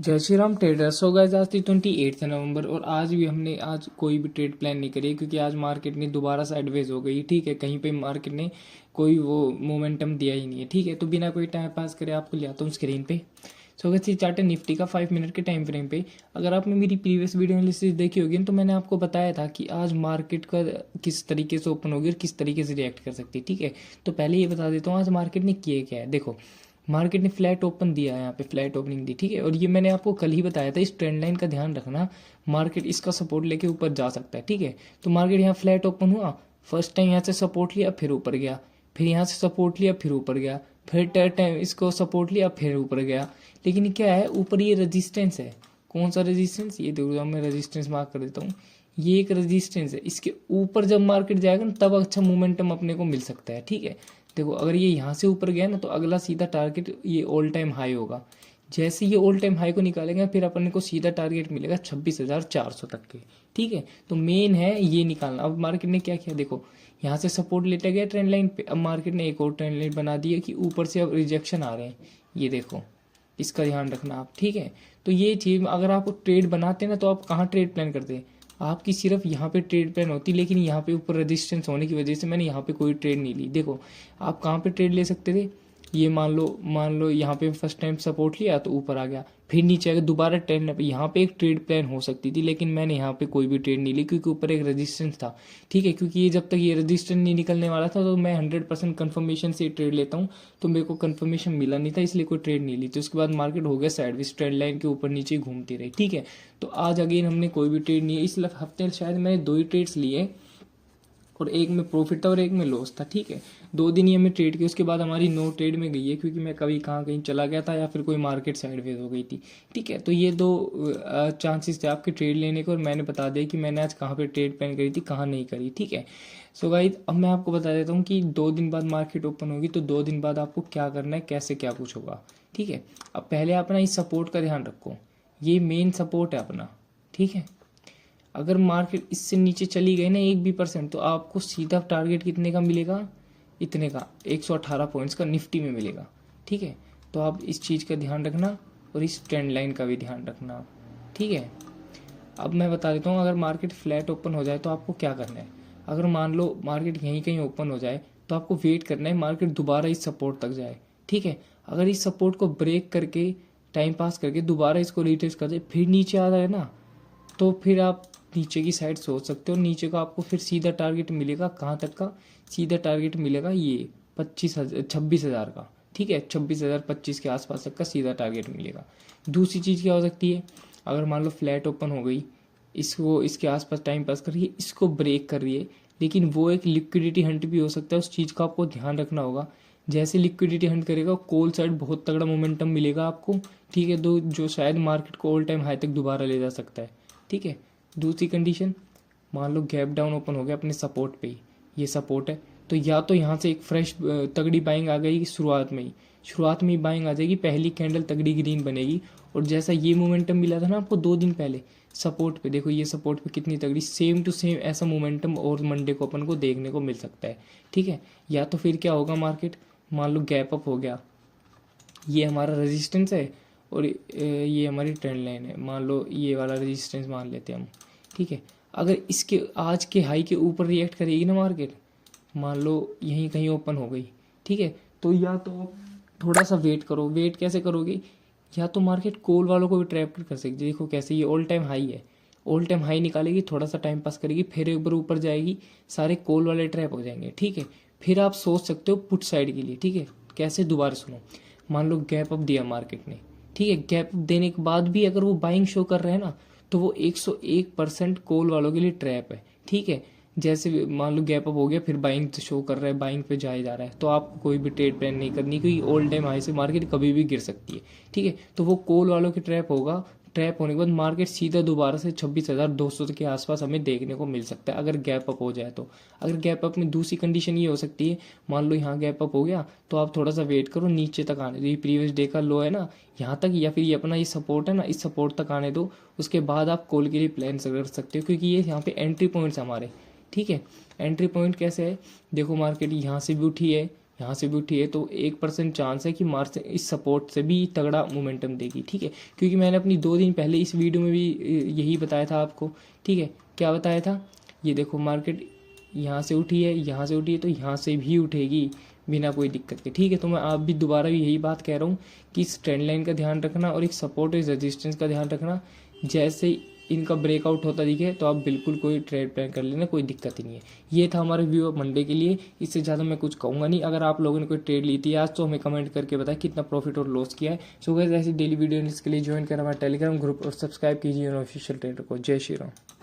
जय श्री राम ट्रेडर्स। हो गाइस, आज थी 28 नवंबर और आज भी हमने कोई भी ट्रेड प्लान नहीं करी क्योंकि आज मार्केट ने दोबारा साइडवेज हो गई। ठीक है, कहीं पे मार्केट ने कोई वो मोमेंटम दिया ही नहीं है। ठीक है, तो बिना कोई टाइम पास करे आपको ले आता हूँ स्क्रीन पे। सो गाइस, चार्ट है निफ्टी का 5 मिनट के टाइम फ्रेम पे। अगर आपने मेरी प्रीवियस वीडियो एनालिसिस देखी होगी तो मैंने आपको बताया था कि आज मार्केट का किस तरीके से ओपन होगी और किस तरीके से रिएक्ट कर सकती है। ठीक है, तो पहले ये बता देता हूँ आज मार्केट ने किया क्या है। देखो, मार्केट ने फ्लैट ओपन दिया है, यहाँ पे फ्लैट ओपनिंग दी। ठीक है, और ये मैंने आपको कल ही बताया था, इस ट्रेंड लाइन का ध्यान रखना। मार्केट इसका सपोर्ट लेके ऊपर जा सकता है। ठीक है, तो मार्केट यहाँ फ्लैट ओपन हुआ, फर्स्ट टाइम यहाँ से सपोर्ट लिया, फिर ऊपर गया, फिर यहाँ से सपोर्ट लिया, फिर ऊपर गया, फिर थर्ड टाइम इसको सपोर्ट लिया, फिर ऊपर गया। लेकिन क्या है, ऊपर ये रेजिस्टेंस है। कौन सा रेजिस्टेंस, ये देखो मैं रेजिस्टेंस मार्क कर देता हूँ। ये एक रेजिस्टेंस है, इसके ऊपर जब मार्केट जाएगा ना तब अच्छा मोमेंटम अपने को मिल सकता है। ठीक है, देखो अगर ये यहाँ से ऊपर गया ना तो अगला सीधा टारगेट ये ऑल टाइम हाई होगा। जैसे ये ऑल टाइम हाई को निकालेंगे फिर अपन को सीधा टारगेट मिलेगा 26,400 तक के। ठीक है, तो मेन है ये निकालना। अब मार्केट ने क्या किया, देखो यहाँ से सपोर्ट लेता गया ट्रेंड लाइन पे, अब मार्केट ने एक और ट्रेंड लाइन बना दी है कि ऊपर से अब रिजेक्शन आ रहे हैं। ये देखो, इसका ध्यान रखना आप। ठीक है, तो ये चीज़ अगर आप ट्रेड बनाते हैं ना तो आप कहाँ ट्रेड प्लान करते हैं, आपकी सिर्फ यहाँ पे ट्रेड प्लान होती, लेकिन यहाँ पे ऊपर रेजिस्टेंस होने की वजह से मैंने यहाँ पे कोई ट्रेड नहीं ली। देखो आप कहाँ पे ट्रेड ले सकते थे, ये मान लो यहाँ पे फर्स्ट टाइम सपोर्ट लिया तो ऊपर आ गया, फिर नीचे आकर दोबारा ट्रेंड, यहाँ पे एक ट्रेड प्लान हो सकती थी, लेकिन मैंने यहाँ पे कोई भी ट्रेड नहीं ली क्योंकि ऊपर एक रेजिस्टेंस था। ठीक है, क्योंकि ये जब तक ये रेजिस्टेंस नहीं निकलने वाला था तो मैं 100% कन्फर्मेशन से ट्रेड लेता हूँ, तो मेरे को कन्फर्मेशन मिला नहीं था इसलिए कोई ट्रेड नहीं ली। तो उसके बाद मार्केट हो गया साइडवेज, ट्रेंड लाइन के ऊपर नीचे घूमती रही। ठीक है, तो आज अगेन हमने कोई भी ट्रेड नहीं है। इस हफ्ते शायद मैंने 2 ही ट्रेड्स लिए और एक में प्रॉफिट था और एक में लॉस था। ठीक है, 2 दिन ही हमें ट्रेड की, उसके बाद हमारी नो ट्रेड में गई है क्योंकि मैं कभी कहीं चला गया था या फिर कोई मार्केट साइडवेज हो गई थी। ठीक है, तो ये 2 चांसेस थे आपके ट्रेड लेने के और मैंने बता दिया कि मैंने आज कहाँ पे ट्रेड प्लान करी थी, कहाँ नहीं करी। ठीक है, सो गाइस अब मैं आपको बता देता हूँ कि 2 दिन बाद मार्केट ओपन होगी तो 2 दिन बाद आपको क्या करना है, कैसे क्या कुछ होगा। ठीक है, अब पहले अपना इस सपोर्ट का ध्यान रखो, ये मेन सपोर्ट है अपना। ठीक है, अगर मार्केट इससे नीचे चली गई ना 1 भी% तो आपको सीधा टारगेट कितने का मिलेगा, इतने का 118 पॉइंट्स का निफ्टी में मिलेगा। ठीक है, तो आप इस चीज़ का ध्यान रखना और इस ट्रेंड लाइन का भी ध्यान रखना आप। ठीक है, अब मैं बता देता हूँ अगर मार्केट फ्लैट ओपन हो जाए तो आपको क्या करना है। अगर मान लो मार्केट यहीं कहीं ओपन हो जाए तो आपको वेट करना है मार्केट दोबारा इस सपोर्ट तक जाए। ठीक है, अगर इस सपोर्ट को ब्रेक करके टाइम पास करके दोबारा इसको रिटेस्ट कर दे फिर नीचे आ जाए ना, तो फिर आप नीचे की साइड सोच सकते हो। नीचे का आपको फिर सीधा टारगेट मिलेगा, कहाँ तक का सीधा टारगेट मिलेगा, ये 26,000 का। ठीक है, 26,025 के आसपास तक का सीधा टारगेट मिलेगा। दूसरी चीज़ क्या हो सकती है, अगर मान लो फ्लैट ओपन हो गई, इसको इसके आसपास टाइम पास कर रही है, इसको ब्रेक कर रही है, लेकिन वो एक लिक्विडिटी हंट भी हो सकता है, उस चीज़ का आपको ध्यान रखना होगा। जैसे लिक्विडिटी हंट करेगा कॉल साइड बहुत तगड़ा मोमेंटम मिलेगा आपको। ठीक है, तो जो शायद मार्केट को ऑल टाइम हाई तक दोबारा ले जा सकता है। ठीक है, दूसरी कंडीशन, मान लो गैप डाउन ओपन हो गया अपने सपोर्ट पे ही, ये सपोर्ट है, तो या तो यहाँ से एक फ्रेश तगड़ी बाइंग आ गई शुरुआत में ही बाइंग आ जाएगी, पहली कैंडल तगड़ी ग्रीन बनेगी। और जैसा ये मोमेंटम मिला था ना आपको 2 दिन पहले सपोर्ट पे, देखो ये सपोर्ट पे कितनी तगड़ी, सेम टू सेम ऐसा मोमेंटम और मंडे को अपन को देखने को मिल सकता है। ठीक है, या तो फिर क्या होगा, मार्केट मान लो गैप अप हो गया, ये हमारा रेजिस्टेंस है और ये हमारी ट्रेंड लाइन है, मान लो ये वाला रेजिस्टेंस मान लेते हैं हम। ठीक है, अगर इसके आज के हाई के ऊपर रिएक्ट करेगी ना मार्केट, मान लो यहीं कहीं ओपन हो गई, ठीक है, तो या तो थोड़ा सा वेट करो। वेट कैसे करोगे, या तो मार्केट कॉल वालों को भी ट्रैप कर सकती है। देखो कैसे, ये ऑल टाइम हाई है, ऑल टाइम हाई निकालेगी, थोड़ा सा टाइम पास करेगी, फिर एक बार ऊपर जाएगी, सारे कॉल वाले ट्रैप हो जाएंगे। ठीक है, फिर आप सोच सकते हो पुट साइड के लिए। ठीक है, कैसे, दोबारा सुनो, मान लो गैप अप दिया मार्केट ने, ठीक है, गैप अप देने के बाद भी अगर वो बाइंग शो कर रहे हैं ना तो वो 101% कॉल वालों के लिए ट्रैप है। ठीक है, जैसे मान लो गैप अप हो गया फिर बाइंग शो कर रहा है, बाइंग पे जाया जा रहा है, तो आपको कोई भी ट्रेड प्लान नहीं करनी क्योंकि ऑल टाइम हाई से मार्केट कभी भी गिर सकती है। ठीक है, तो वो कॉल वालों की ट्रैप होगा, ट्रैप होने के बाद मार्केट सीधा दोबारा से 26,200 के आसपास हमें देखने को मिल सकता है अगर गैप अप हो जाए तो। अगर गैप अप में दूसरी कंडीशन ये हो सकती है, मान लो यहाँ गैप अप हो गया तो आप थोड़ा सा वेट करो, नीचे तक आने दो, ये प्रीवियस डे का लो है ना यहाँ तक, या फिर ये अपना ये सपोर्ट है ना, इस सपोर्ट तक आने दो, उसके बाद आप कॉल के लिए प्लान कर सकते हो क्योंकि ये यहाँ पे एंट्री पॉइंट्स हमारे। ठीक है, एंट्री पॉइंट कैसे है, देखो मार्केट यहाँ से भी उठी है, यहाँ से भी उठी है, तो 1% चांस है कि मार्केट इस सपोर्ट से भी तगड़ा मोमेंटम देगी, ठीक है। क्योंकि मैंने अपनी 2 दिन पहले इस वीडियो में भी यही बताया था आपको, ठीक है। क्या बताया था, ये देखो मार्केट यहाँ से उठी है, यहाँ से उठी है, तो यहाँ से भी उठेगी बिना कोई दिक्कत के, ठीक है। तो मैं आप भी दोबारा भी यही बात कह रहा हूँ कि इस ट्रेंड लाइन का ध्यान रखना और एक सपोर्ट और रेजिस्टेंस का ध्यान रखना। जैसे इनका ब्रेकआउट होता दिखे तो आप बिल्कुल कोई ट्रेड प्लान कर लेना, कोई दिक्कत ही नहीं है। ये था हमारा व्यू ऑफ मंडे के लिए, इससे ज़्यादा मैं कुछ कहूँगा नहीं। अगर आप लोगों ने कोई ट्रेड ली थी आज तो हमें कमेंट करके बताएं कितना प्रॉफिट और लॉस किया है। सो गाइस ऐसी डेली वीडियो के लिए ज्वाइन करें हमारा टेलीग्राम ग्रुप और सब्सक्राइब कीजिए ऑफिशियल ट्रेडर को। जय श्री राम।